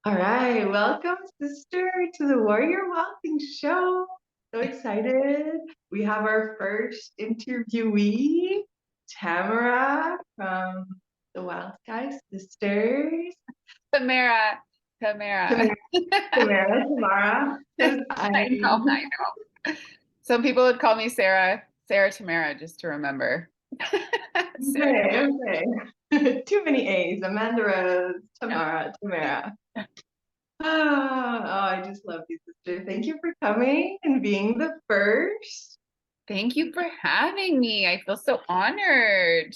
All right, welcome, sister, to the Warrior Wildlings Show. So excited. We have our first interviewee, Tamara from the Wild Sky Sisters. Tamara, Tamara. Tamara, Tamara. 'Cause I know, I know. Some people would call me Sarah, Sarah Tamara, just to remember. Sarah. okay. Too many A's. Amanda Rose, Tamara. I just love you, sister. Thank you for coming and being the first. Thank you for having me. I feel so honored.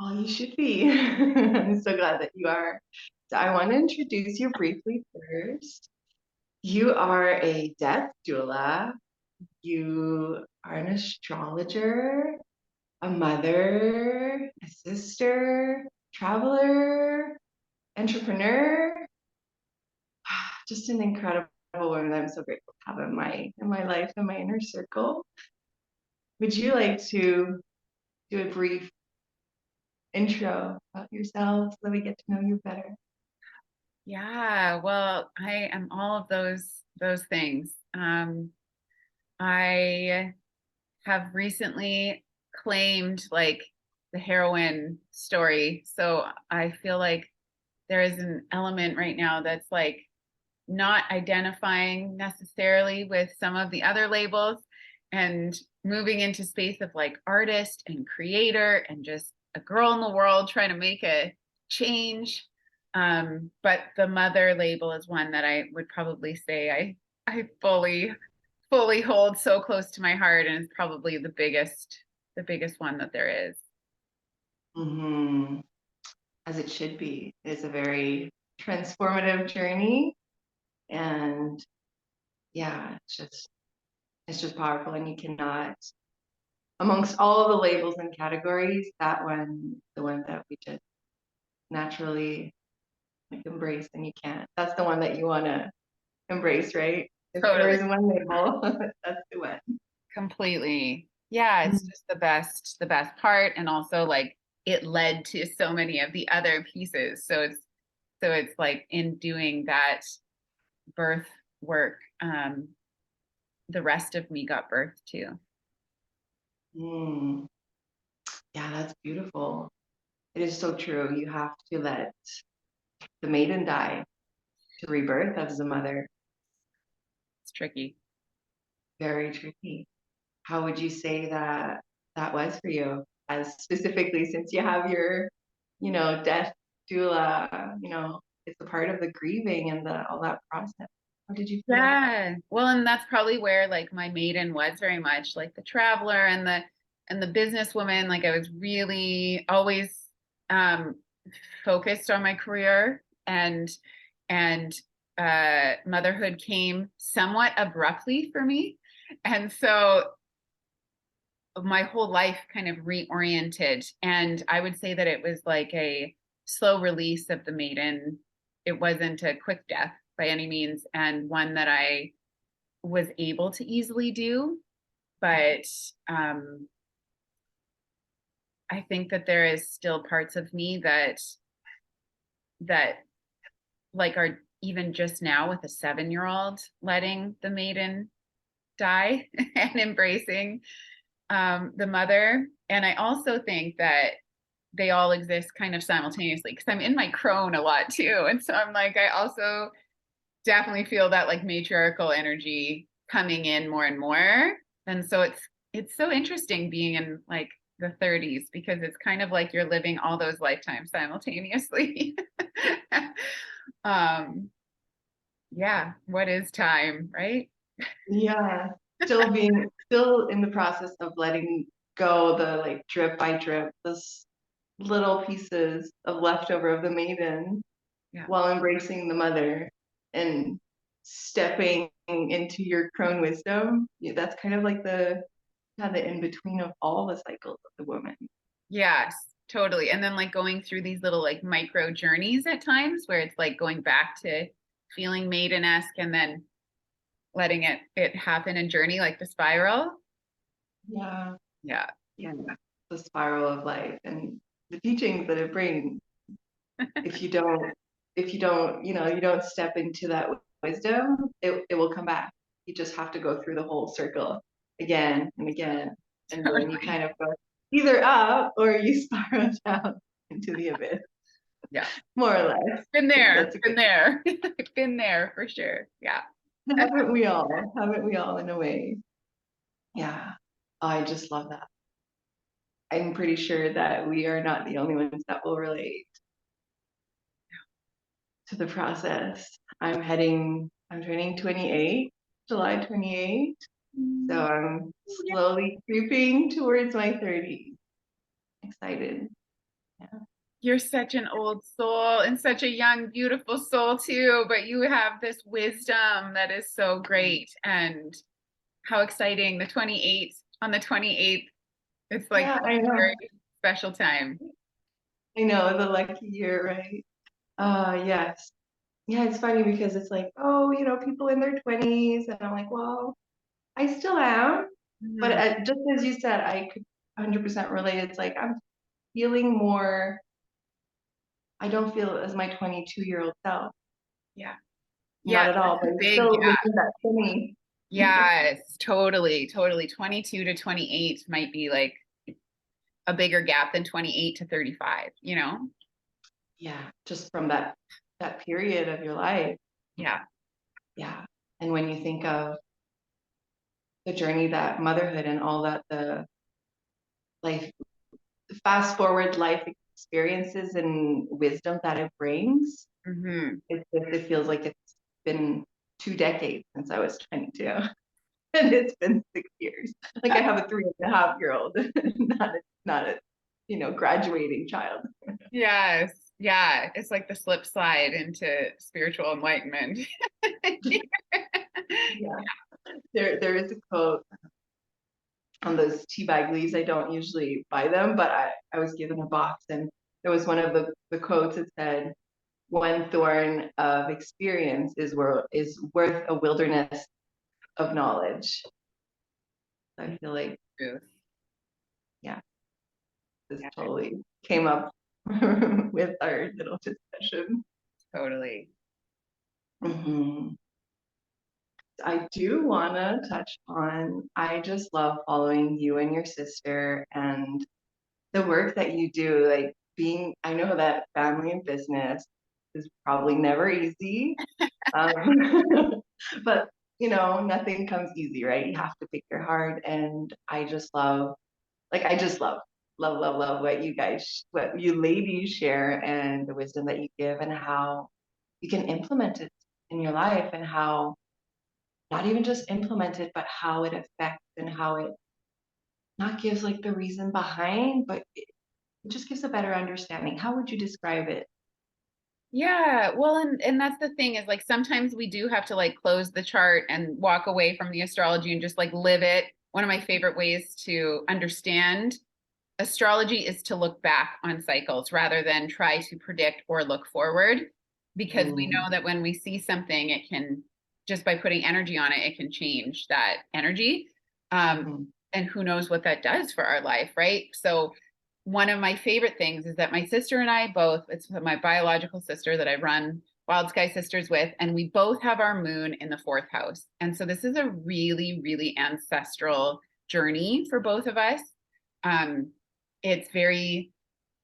Oh, you should be. I'm so glad that you are. So I want to introduce you briefly first. You are a death doula. You are an astrologer, a mother, a sister, traveler, entrepreneur. Just an incredible woman that I'm so grateful to have in my life, in my inner circle. Would you like to do a brief intro about yourself so that we get to know you better? Yeah, well, I am all of those things. I have recently claimed like the heroine story. So I feel like there is an element right now that's like not identifying necessarily with some of the other labels and moving into space of like artist and creator and just a girl in the world trying to make a change. But the mother label is one that I would probably say I fully hold so close to my heart, and it's probably the biggest one that there is. Hmm. As it should be. It's a very transformative journey, and yeah, it's just powerful, and you cannot, amongst all of the labels and categories, that one, the one that we just naturally like embrace, and you can't. That's the one that you want to embrace, right? If there Totally. is one label, that's the one. Completely. Yeah, it's just the best part. And also like it led to so many of the other pieces. So it's like in doing that birth work, the rest of me got birthed too. Mm. Yeah, that's beautiful. It is so true. You have to let the maiden die to rebirth as a mother. It's tricky. Very tricky. How would you say that that was for you, as specifically since you have your, death doula, it's a part of the grieving and the all that process. How did you feel? Yeah. Well, and that's probably where like my maiden was very much like the traveler and the businesswoman. Like I was really always um focused on my career and motherhood came somewhat abruptly for me. And so my whole life kind of reoriented. And I would say that it was like a slow release of the maiden. It wasn't a quick death by any means, and one that I was able to easily do. But I think that there is still parts of me that like are even just now with a 7-year old letting the maiden die and embracing the mother. And I also think that they all exist kind of simultaneously because I'm in my crone a lot too. And so I'm like, I also definitely feel that like matriarchal energy coming in more and more. And so it's so interesting being in like the 30s because it's kind of like you're living all those lifetimes simultaneously. um yeah, what is time, right? Yeah, still in the process of letting go the like drip by drip, this little pieces of leftover of the maiden Yeah. while embracing the mother and stepping into your crone wisdom. Yeah, that's kind of like the in between of all the cycles of the woman. Yes, totally. And then like going through these little like micro journeys at times where it's like going back to feeling maiden-esque and then letting it happen and journey like the spiral. Yeah, Yeah. yeah, the spiral of life and the teachings that it brings. If you don't if you don't, you don't step into that wisdom, it will come back. You just have to go through the whole circle again and again. And then you Totally. kind of go either up or you spiral down into the abyss, Yeah. more or less. Been there, That's a been good, there, been there for sure. Yeah. haven't we all? Haven't we all in a way? Yeah. I just love that. I'm pretty sure that we are not the only ones that will relate to the process. I'm turning 28, July 28. So Mm, I'm slowly creeping towards my 30s. Excited. Yeah. you're such an old soul and such a young, beautiful soul too, but you have this wisdom that is so great. And how exciting, the 28th, on the 28th, it's like Yeah, a I know. very special time. I know, the lucky year, right? Yes. Yeah, it's funny because it's like, oh, people in their 20s, and I'm like, well, I still am. But Mhm. just as you said, I could 100% relate. It's like I'm feeling more, I don't feel as my 22-year-old self. Yeah. Yeah, Not at all, that's but a it's big still gap. within that 20. Yes, totally, totally. 22 to 28 might be like a bigger gap than 28 to 35, you know? Yeah, just from that period of your life. Yeah. Yeah. And when you think of the journey that motherhood and all that the life fast forward life experiences and wisdom that it brings, Hmm. it feels like it's been 2 decades since I was 22. And it's been 6 years. Like I have a 3.5-year-old, not a graduating child. Yes. Yeah. It's like the slip slide into spiritual enlightenment. Yeah. There is a quote on those tea bag leaves. I don't usually buy them, but I was given a box and there was one of the quotes that said, one thorn of experience is worth a wilderness of knowledge. I feel like, Truth. yeah, this Yeah, totally came up with our little discussion. totally. Hmm. I do want to touch on, I just love following you and your sister and the work that you do. Like I know that family and business is probably never easy. But nothing comes easy, right? You have to pick your heart. And I just love, like, I just love what you ladies share and the wisdom that you give and how you can implement it in your life and how not even just implement it, but how it affects and how it not gives like the reason behind, but it just gives a better understanding. How would you describe it? Yeah, well, and that's the thing is like sometimes we do have to like close the chart and walk away from the astrology and just like live it. One of my favorite ways to understand astrology is to look back on cycles rather than try to predict or look forward, because we Mm, know that when we see something, it can just by putting energy on it, it can change that energy. Um, mhm, and who knows what that does for our life, right? So one of my favorite things is that my sister and I both, it's my biological sister that I run Wild Sky Sisters with, and we both have our moon in the fourth house. And so this is a really, really ancestral journey for both of us. Um, it's very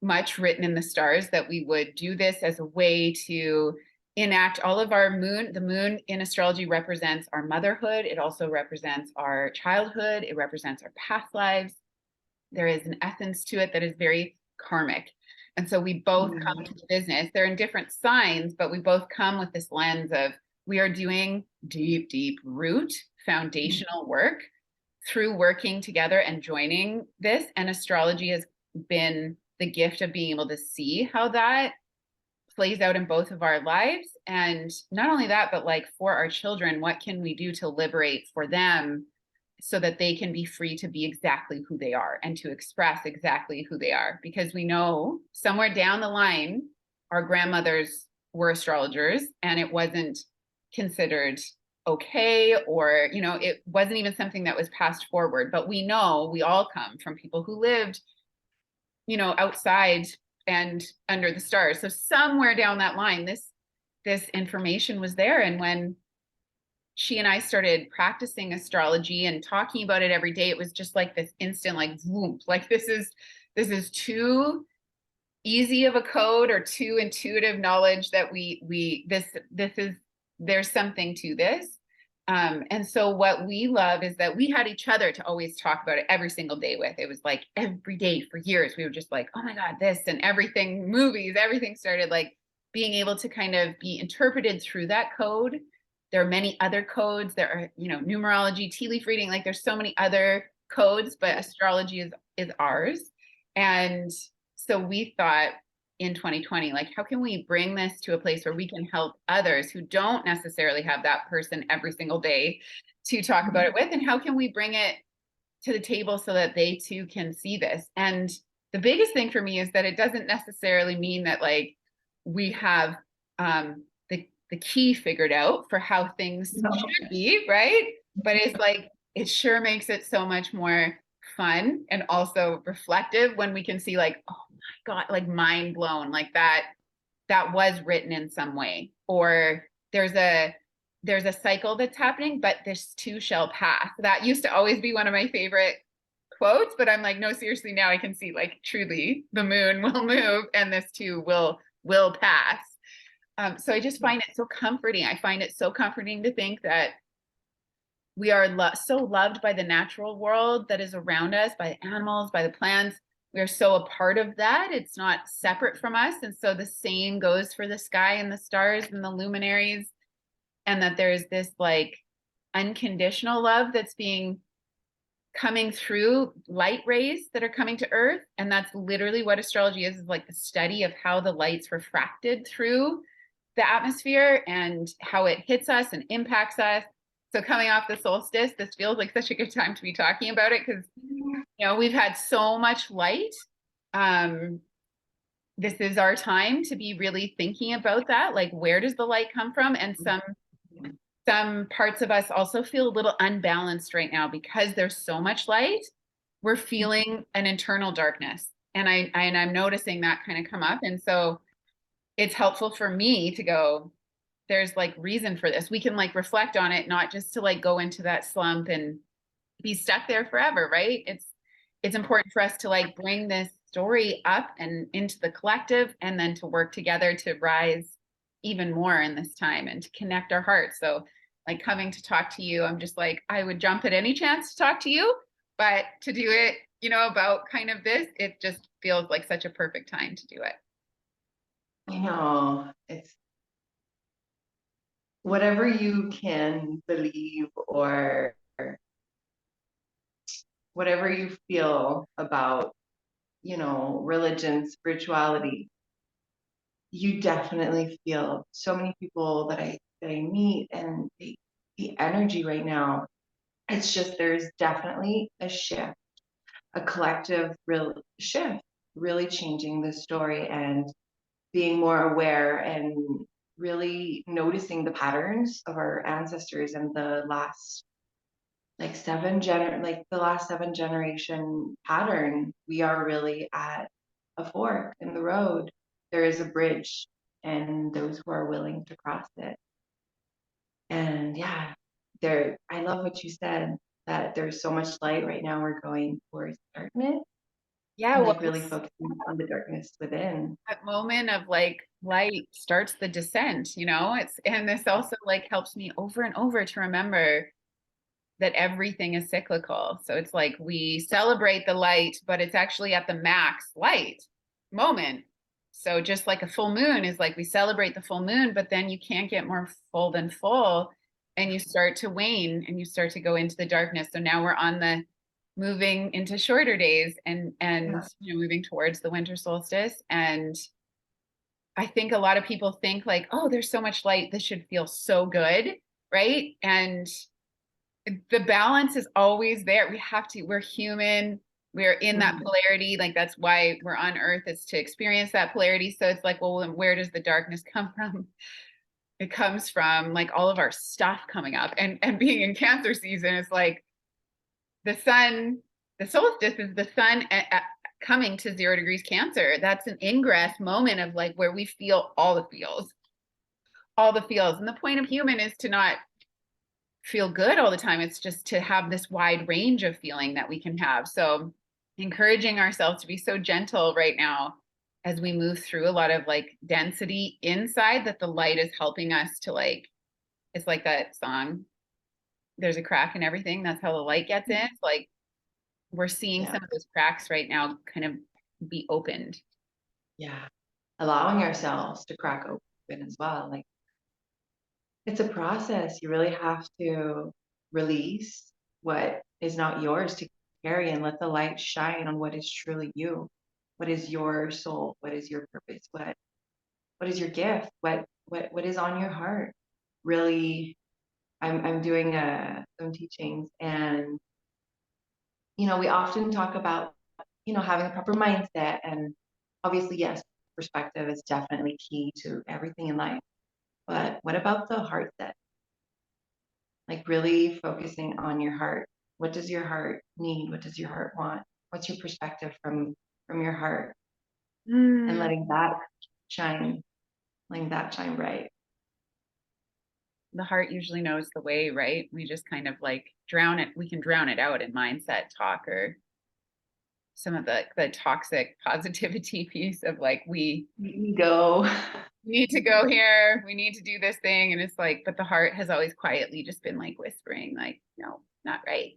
much written in the stars that we would do this as a way to enact all of our moon. The moon in astrology represents our motherhood. It also represents our childhood. It represents our past lives. There is an essence to it that is very karmic. And so we both come to mhm, the business. They're in different signs, but we both come with this lens of we are doing deep, deep root mhm, foundational work through working together and joining this. And astrology has been the gift of being able to see how that plays out in both of our lives. And not only that, but like for our children, what can we do to liberate for them so that they can be free to be exactly who they are and to express exactly who they are? Because we know somewhere down the line, our grandmothers were astrologers and it wasn't considered okay, or it wasn't even something that was passed forward. But we know we all come from people who lived outside and under the stars. So somewhere down that line, this this information was there. And when she and I started practicing astrology and talking about it every day, it was just like this instant, like, whoop, like this is too easy of a code or too intuitive knowledge that this is, there's something to this. And so what we love is that we had each other to always talk about it every single day with. It was like every day for years, we were just like, oh my God, this and everything, movies, everything started like being able to kind of be interpreted through that code. There are many other codes. There are, numerology, tea leaf reading, like there's so many other codes, but astrology is ours. And so we thought in 2020, like, how can we bring this to a place where we can help others who don't necessarily have that person every single day to talk about it with? And how can we bring it to the table so that they too can see this? And the biggest thing for me is that it doesn't necessarily mean that like we have the key figured out for how things should be, right? But it's like, it sure makes it so much more fun and also reflective when we can see like, oh my God, like mind blown, like that was written in some way. Or there's a cycle that's happening, but this too shall pass. That used to always be one of my favorite quotes, but I'm like, no, seriously, now I can see like truly the moon will move and this too will pass. So I just find it so comforting. I find it so comforting to think that we are so loved by the natural world that is around us, by the animals, by the plants. We are so a part of that. It's not separate from us. And so the same goes for the sky and the stars and the luminaries. And that there's this like unconditional love that's coming through light rays that are coming to Earth. And that's literally what astrology is like the study of how the light's refracted through the atmosphere and how it hits us and impacts us. So coming off the solstice, this feels like such a good time to be talking about it because, we've had so much light. This is our time to be really thinking about that. Like, where does the light come from? And some parts of us also feel a little unbalanced right now because there's so much light. We're feeling an internal darkness. And I'm noticing that kind of come up. And so it's helpful for me to go, there's like reason for this. We can like reflect on it, not just to like go into that slump and be stuck there forever, right? It's important for us to like bring this story up and into the collective and then to work together to rise even more in this time and to connect our hearts. So like coming to talk to you, I'm just like, I would jump at any chance to talk to you, but to do it, about kind of this, it just feels like such a perfect time to do it. It's whatever you can believe or whatever you feel about, religion, spirituality, you definitely feel so many people that I meet and the energy right now. It's just there's definitely a shift, a collective real shift, really changing the story and being more aware and really noticing the patterns of our ancestors and the last the last 7 generation pattern. We are really at a fork in the road. There is a bridge and those who are willing to cross it. And yeah, I love what you said, that there's so much light right now. We're going towards darkness Yeah, and well, like really focusing on the darkness within. that moment of like light starts the descent, and this also like helps me over and over to remember that everything is cyclical. So it's like we celebrate the light, but it's actually at the max light moment. So just like a full moon is like we celebrate the full moon, but then you can't get more full than full and you start to wane and you start to go into the darkness. So now we're on the moving into shorter days and moving towards the winter solstice. And I think a lot of people think like, oh, there's so much light, this should feel so good, right? And the balance is always there. We're human, we're in that polarity. Like that's why we're on earth, is to experience that polarity. So it's like, well, where does the darkness come from? It comes from like all of our stuff coming up, and being in Cancer season is like the solstice is the sun coming to 0 degrees Cancer. That's an ingress moment of like where we feel all the feels. all the feels. And the point of human is to not feel good all the time. It's just to have this wide range of feeling that we can have. So encouraging ourselves to be so gentle right now as we move through a lot of like density inside, that the light is helping us to like, it's like that song, there's a crack in everything. That's how the light gets in. It's like we're seeing Yeah. some of those cracks right now kind of be opened. Yeah. Allowing ourselves to crack open as well. Like it's a process. You really have to release what is not yours to carry and let the light shine on what is truly you. What is your soul? What is your purpose? What is your gift? What is on your heart? Really, I'm doing some teachings, and we often talk about having a proper mindset, and obviously yes, perspective is definitely key to everything in life. But what about the heart set? Like really focusing on your heart. What does your heart need? What does your heart want? What's your perspective from your heart? And Mm. shine, letting that shine bright. The heart usually knows the way, right? We just kind of like drown it. We can drown it out in mindset talk or some of the toxic positivity piece of like, we Ego. need to go here, we need to do this thing. And it's like, but the heart has always quietly just been like whispering, like, no, not right.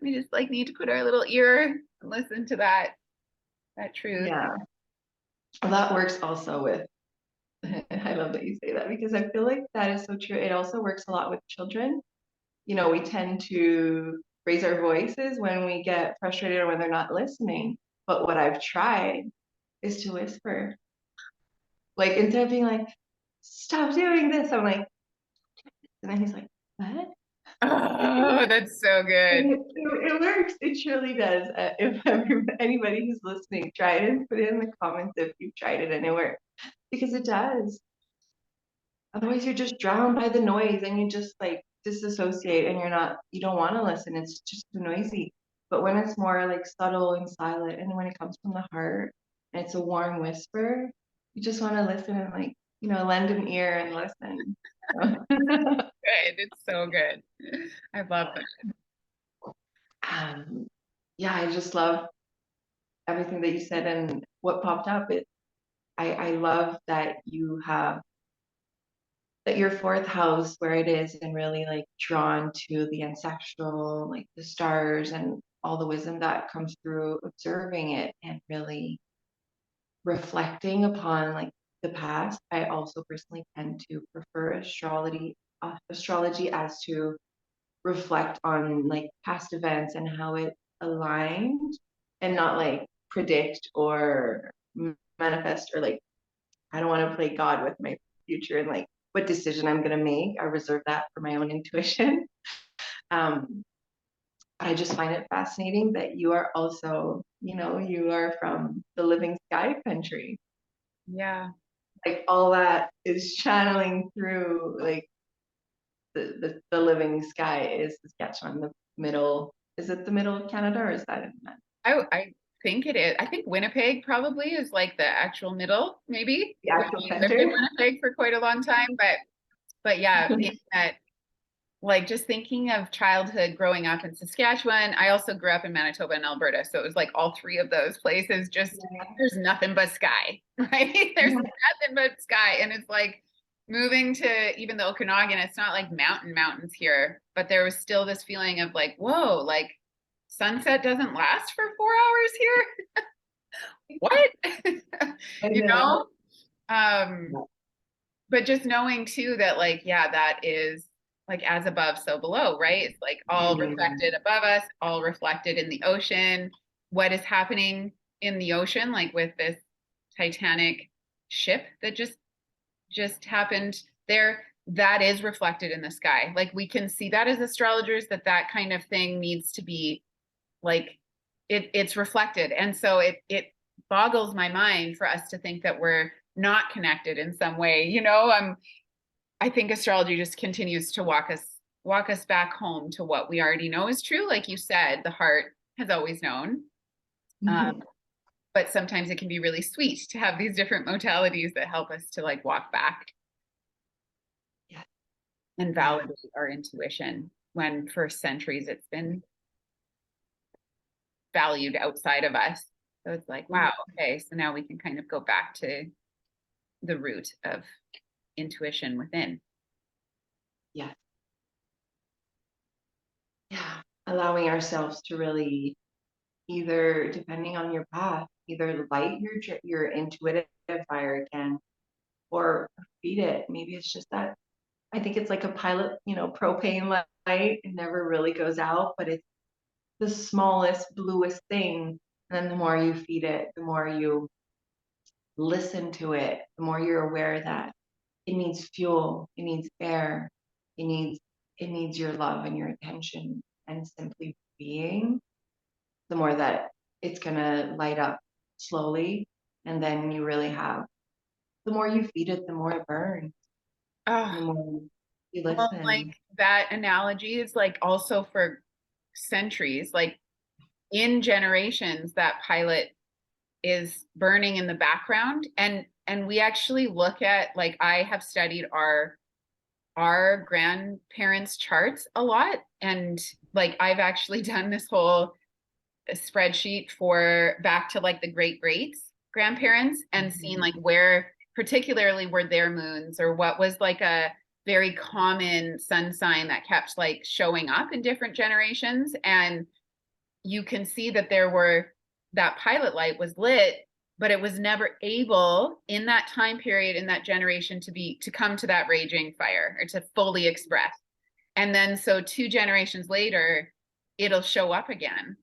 We just like need to put our little ear and listen to that truth. Yeah. Well, that works also with, I love that you say that because I feel like that is so true. It also works a lot with children. We tend to raise our voices when we get frustrated or when they're not listening. But what I've tried is to whisper. Like instead of being like, stop doing this, I'm like, and then he's like, what? Oh, that's so good. And it works. It truly does. If anybody who's listening, try it and put it in the comments if you've tried it and it works. Because it does. Otherwise, you're just drowned by the noise and you just like disassociate and you don't want to listen. It's just too noisy. But when it's more like subtle and silent, and when it comes from the heart and it's a warm whisper, you just want to listen and like, lend an ear and listen. Good. It's so good. I love that. um, yeah, I just love everything that you said and what popped up. I love that that your fourth house where it is and really like drawn to the ancestral, like the stars and all the wisdom that comes through observing it and really reflecting upon like the past. I also personally tend to prefer astrology as to reflect on like past events and how it aligned and not like predict or manifest or like I don't want to play God with my future and like what decision I'm going to make. I reserve that for my own intuition. Um, I just find it fascinating that you are also, you are from the living sky country. Yeah. Like all that is channeling through like the living sky is Saskatchewan, the middle. Is it the middle of Canada or is that in that? I think it is. I think Winnipeg probably is like the actual middle, maybe. The We actual lived in center? Winnipeg for quite a long time, but yeah, in that like just thinking of childhood growing up in Saskatchewan. I also grew up in Manitoba and Alberta. So it was like all three of those places, just there's nothing but sky, right? There's nothing but sky. And it's like moving to even the Okanagan, it's not like mountains here, but there was still this feeling of like, whoa, like sunset doesn't last for 4 hours here. What? I You know. know? Um, but just knowing too that like, yeah, that is like as above, so below, right? It's like all Mm, reflected above us, all reflected in the ocean. What is happening in the ocean, like with this Titanic ship that just happened there, that is reflected in the sky. Like we can see that as astrologers, that kind of thing needs to be like it's reflected. And so it boggles my mind for us to think that we're not connected in some way. I think astrology just continues to walk us back home to what we already know is true. Like you said, the heart has always known. mhm. But sometimes it can be really sweet to have these different modalities that help us to like walk back. and validate our intuition when for centuries it's been valued outside of us. So it's like, wow, okay, so now we can kind of go back to the root of intuition within. Yeah. Yeah. Allowing ourselves to really either, depending on your path, either light your intuitive fire again or feed it. Maybe it's just that I think it's like a pilot, propane light. It never really goes out, but it's the smallest, bluest thing. And then the more you feed it, the more you listen to it, the more you're aware that it needs fuel, it needs air, it needs it needs your love and your attention and simply being, the more that it's gonna light up slowly. And then you really have the more you feed it, the more it burns. Oh, And the more you well, like listen. that analogy is like also for centuries, like in generations, that pilot is burning in the background. And we actually look at, like, I have studied our grandparents' charts a lot. And like I've actually done this whole spreadsheet for back to like the great greats grandparents and seen like where particularly were their moons or what was like a very common sun sign that kept like showing up in different generations. And you can see that there were that pilot light was lit, but it was never able in that time period in that generation to come to that raging fire or to fully express. And then so 2 generations later it'll show up again.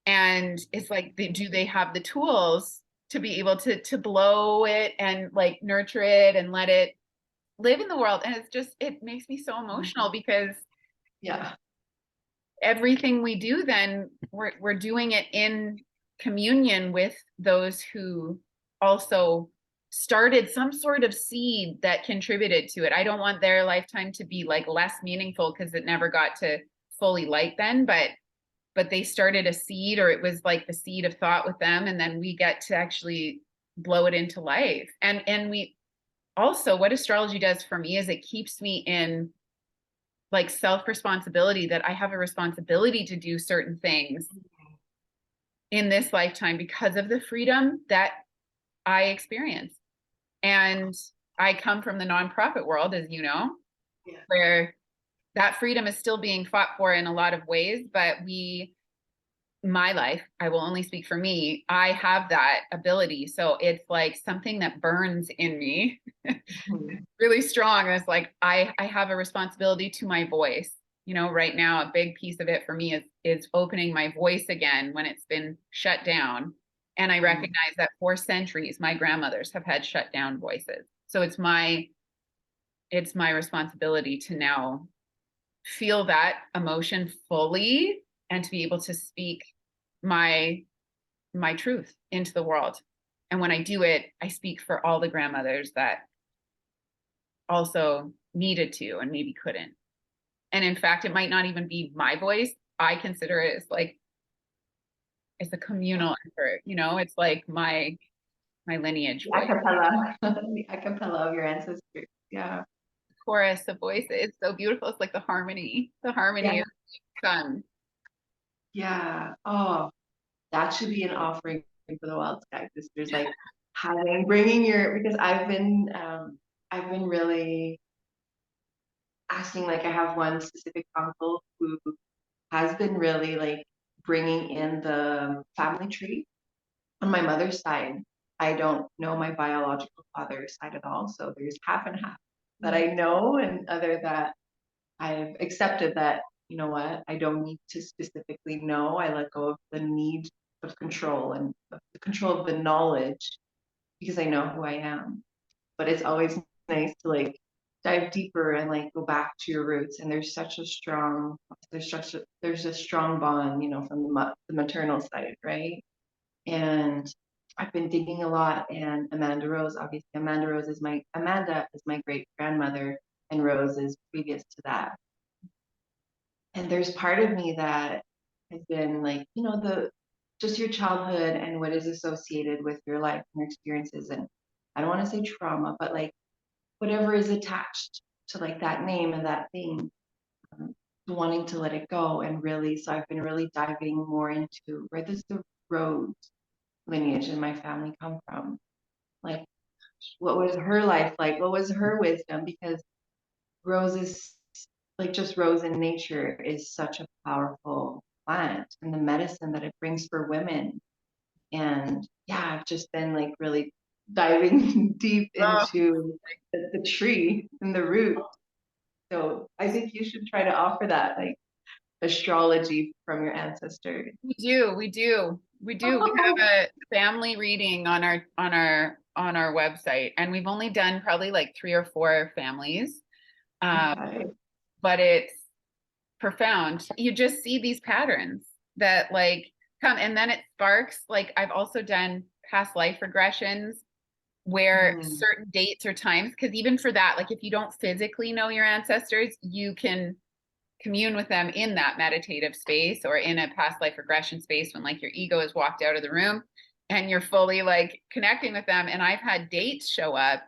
And it's like, do they have the tools to be able to blow it and like nurture it and let it live in the world? And it's just, it makes me so emotional because Yeah. everything we do then we're doing it in communion with those who also started some sort of seed that contributed to it. I don't want their lifetime to be like less meaningful because it never got to fully light then, but they started a seed, or it was like the seed of thought with them, and then we get to actually blow it into life. And we also, what astrology does for me is it keeps me in like self responsibility, that I have a responsibility to do certain things in this lifetime because of the freedom that I experience. And I come from the nonprofit world, as you know, Yeah. where that freedom is still being fought for in a lot of ways, but my life, I will only speak for me, I have that ability. So it's like something that burns in me really strong. It's like I have a responsibility to my voice. You know, right now a big piece of it for me is opening my voice again when it's been shut down. And I recognize that for centuries my grandmothers have had shut down voices. So it's my responsibility to now feel that emotion fully and to be able to speak my truth into the world. And when I do it, I speak for all the grandmothers that also needed to and maybe couldn't. And in fact, it might not even be my voice. I consider it as like it's a communal effort, you know, it's like my lineage The voice. acapella, the acapella of your ancestors. Yeah. Chorus of voices. It's so beautiful. It's like the harmony Yeah. of sun. Yeah. Oh, that should be an offering for the Wild Sky Sisters. Like bringing because I've been really asking, like I have one specific uncle who has been really like bringing in the family tree on my mother's side. I don't know my biological father's side at all, so there's half and half that I know, and other that I've accepted that, you know what, I don't need to specifically know. I let go of the need of control and of the control of the knowledge because I know who I am. But it's always nice to like dive deeper and like go back to your roots. And there's a strong bond, from the maternal side, right? And I've been thinking a lot. And Amanda is my great grandmother, and Rose is previous to that. And there's part of me that has been like, the just your childhood and what is associated with your life and your experiences. And I don't want to say trauma, but like whatever is attached. to like that name and that thing, um, wanting to let it go. And really, so I've been really diving more into where does the Rose lineage in my family come from? Like, what was her life like? What was her wisdom? Because Rose is like just Rose in nature is such a powerful plant and the medicine that it brings for women. And yeah, I've just been like really diving deep Oh, into the tree and the root. So I think you should try to offer that like astrology from your ancestors. we do, we do, we do. We have a family reading on our website, and we've only done probably like 3 or 4 families. Um, Okay. but it's profound. You just see these patterns that like come, and then it sparks. Like I've also done past life regressions where Mm, certain dates or times, because even for that, like if you don't physically know your ancestors, you can commune with them in that meditative space or in a past life regression space when like your ego has walked out of the room and you're fully like connecting with them. And I've had dates show up,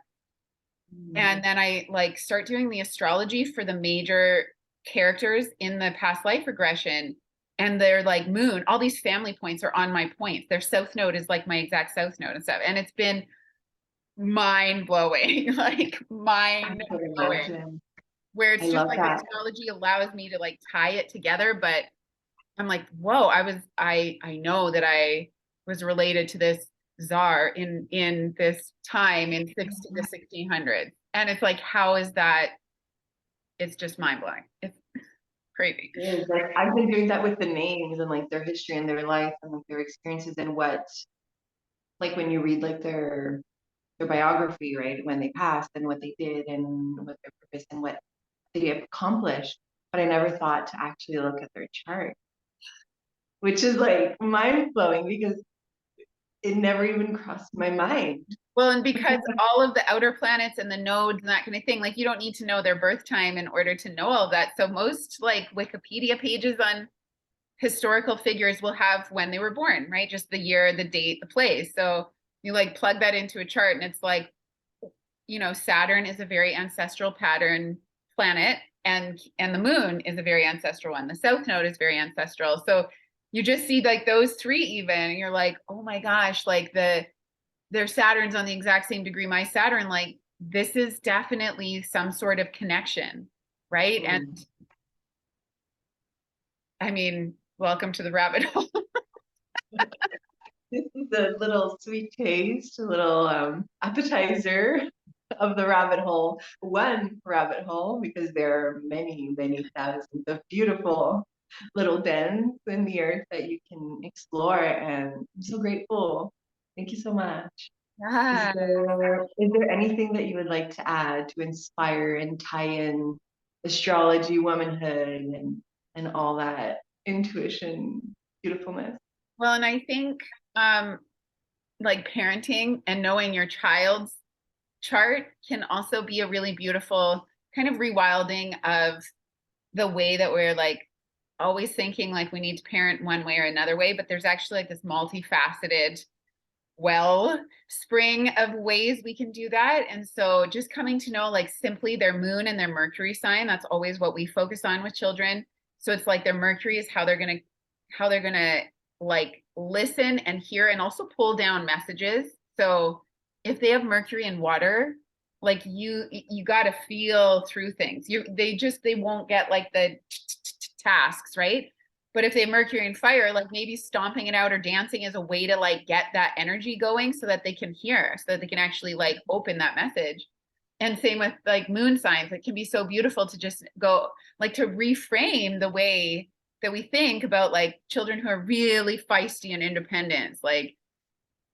and mm, then I like start doing the astrology for the major characters in the past life regression. And they're like moon, all these family points are on my points. Their south node is like my exact south node and stuff. And it's been mind blowing, like I mind can blowing, imagine. where I it's just love like that. astrology allows me to like tie it together. But I'm like, whoa, I know that I was related to this czar in this time in 60 to 1600. And it's like, how is that? It's just mind blowing. It's crazy. It is. Like I've been doing that with the names and like their history and their life and like their experiences and what like when you read like their biography, right? When they passed and what they did and what their purpose and what they accomplished. But I never thought to actually look at their chart, which is like mind blowing because it never even crossed my mind. Well, and because all of the outer planets and the nodes and that kind of thing, like you don't need to know their birth time in order to know all of that. So most like Wikipedia pages on historical figures will have when they were born, right? Just the year, the date, the place. So you like plug that into a chart and it's like, Saturn is a very ancestral pattern planet, and the moon is a very ancestral one. The south node is very ancestral. So you just see like those three even, and you're like, oh my gosh, like their Saturn's on the exact same degree my Saturn, like this is definitely some sort of connection, right? And Mm. I mean, welcome to the rabbit hole. This is a little sweet taste, a little appetizer of the rabbit hole. One rabbit hole, because there are many, many thousands of beautiful little dens in the earth that you can explore. And I'm so grateful. Thank you so much. Yeah. Is there anything that you would like to add to inspire and tie in astrology, womanhood, and all that intuition, beautifulness? Well, and I think um like parenting and knowing your child's chart can also be a really beautiful kind of rewilding of the way that we're like always thinking like we need to parent one way or another way, but there's actually like this multifaceted well spring of ways we can do that. And so just coming to know like simply their moon and their Mercury sign, that's always what we focus on with children. So it's like their Mercury is how they're gonna like listen and hear and also pull down messages. So if they have Mercury in water, like you got to feel through things. They won't get like the tasks, right? But if they have Mercury and fire, like maybe stomping it out or dancing is a way to like get that energy going so that they can hear, so that they can actually like open that message. And same with like moon signs. It can be so beautiful to just go like to reframe the way that we think about like children who are really feisty and independent. Like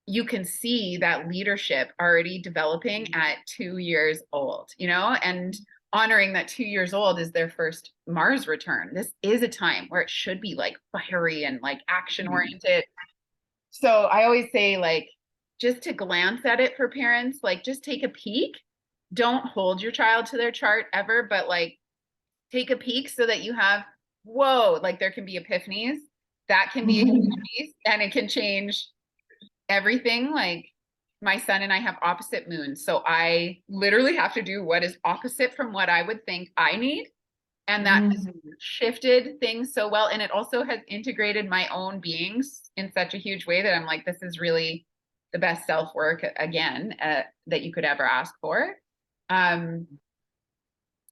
you can see that leadership already developing at 2 years old, and honoring that 2 years old is their first Mars return. This is a time where it should be like fiery and like action oriented. So I always say, like, just to glance at it for parents, like, just take a peek. Don't hold your child to their chart ever, but like, take a peek so that you have, whoa, like, there can be epiphanies. That can be epiphanies, and it can change everything. Like, my son and I have opposite moons. So I literally have to do what is opposite from what I would think I need. And that has Mhm. shifted things so well. And it also has integrated my own beings in such a huge way that I'm like, this is really the best self work again that you could ever ask for. Um,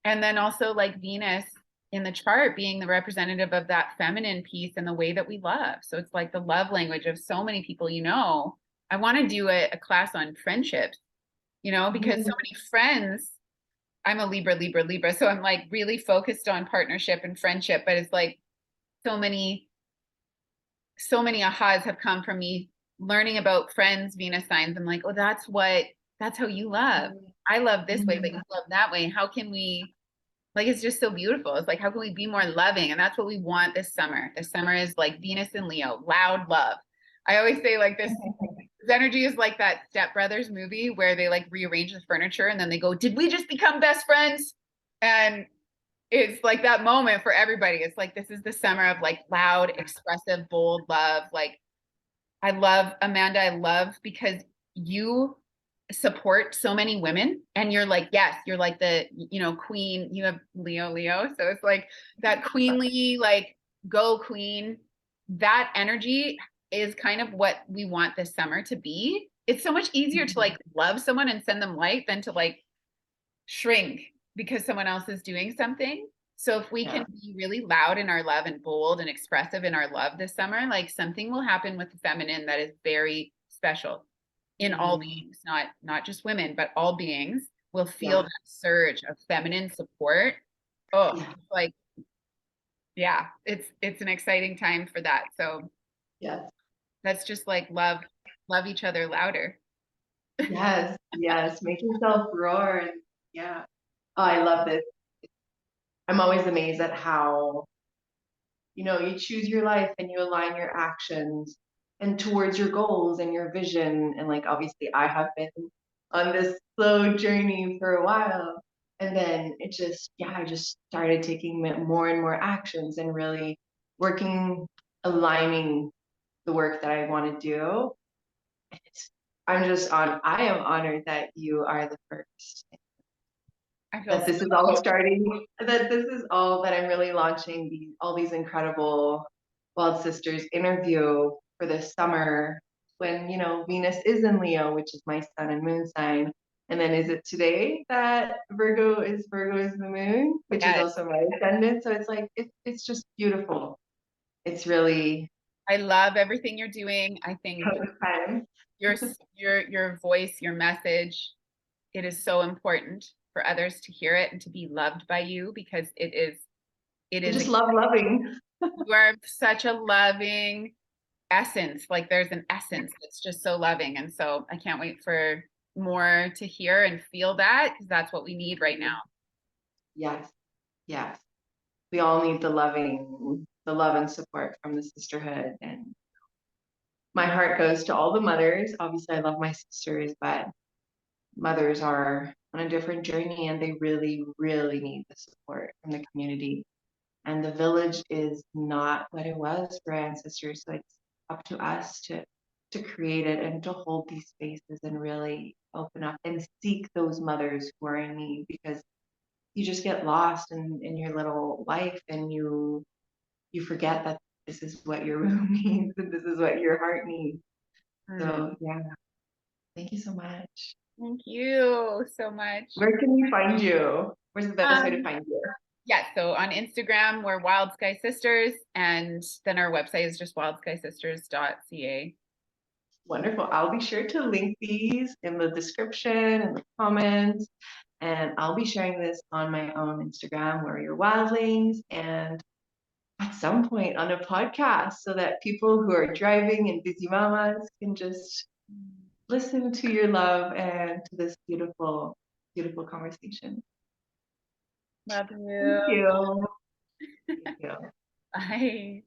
and then also like Venus in the chart being the representative of that feminine piece and the way that we love. So it's like the love language of so many people, you know. I want to do a class on friendships, you know, because so many friends, I'm a Libra, Libra, Libra. So I'm like really focused on partnership and friendship, but it's like so many, so many ahas have come from me learning about friends, Venus signs. I'm like, oh, that's how you love. I love this way, but you Mhm. love that way. How can we, like, it's just so beautiful. It's like, how can we be more loving? And that's what we want this summer. This summer is like Venus and Leo, loud love. I always say like this energy is like that Step Brothers movie where they like rearrange the furniture and then they go, did we just become best friends? And it's like that moment for everybody. It's like, this is the summer of like loud, expressive, bold love. Like, I love Amanda. I love because you support so many women and you're like, yes, you're like the, you know, queen. You have Leo. So it's like that queenly, like, go queen. That energy is kind of what we want this summer to be. It's so much easier to like love someone and send them light than to like shrink because someone else is doing something. So if we Yeah. can be really loud in our love and bold and expressive in our love this summer, like something will happen with the feminine that is very special in all Mhm. beings, not just women, but all beings will feel Yeah. that surge of feminine support. Oh, Yeah. like yeah, it's an exciting time for that. So Yes. let's just like love each other louder. Yes. Yes. Make yourself roar. And yeah. Oh, I love this. I'm always amazed at how, you choose your life and you align your actions and towards your goals and your vision. And like, obviously, I have been on this slow journey for a while. And then it just, yeah, I just started taking more and more actions and really working, aligning the work that I want to do. It's, I am honored that you are the first, I feel that so this is all starting, that this is all that I'm really launching all these incredible Wild Sisters interview for this summer when, Venus is in Leo, which is my sun and moon sign. And then is it today that Virgo is the moon, which is yes. also my ascendant. So it's like, it's just beautiful. It's really I love everything you're doing. I think time. your your voice, your message, it is so important for others to hear it and to be loved by you because it I is just love loving. you are such a loving essence. Like there's an essence that's just so loving. And so I can't wait for more to hear and feel that because that's what we need right now. Yes, yes. We all need the love and support from the sisterhood. And my heart goes to all the mothers. Obviously, I love my sisters, but mothers are on a different journey and they really, really need the support from the community. And the village is not what it was for ancestors. So it's up to us to create it and to hold these spaces and really open up and seek those mothers who are in need because you just get lost in your little life and you forget that this is what your room needs and this is what your heart needs. Mm. So yeah, thank you so much. Thank you so much. Where can we find you? Where's the best way to Um, find you? yeah, so on Instagram, we're Wild Sky Sisters, and then our website is just wildsky.sisters.ca. Wonderful. I'll be sure to link these in the description and the comments. And I'll be sharing this on my own Instagram, Warrior Wildlings, and at some point on a podcast so that people who are driving and busy mamas can just listen to your love and to this beautiful, beautiful conversation. Love Thank you. you. Thank you. Bye.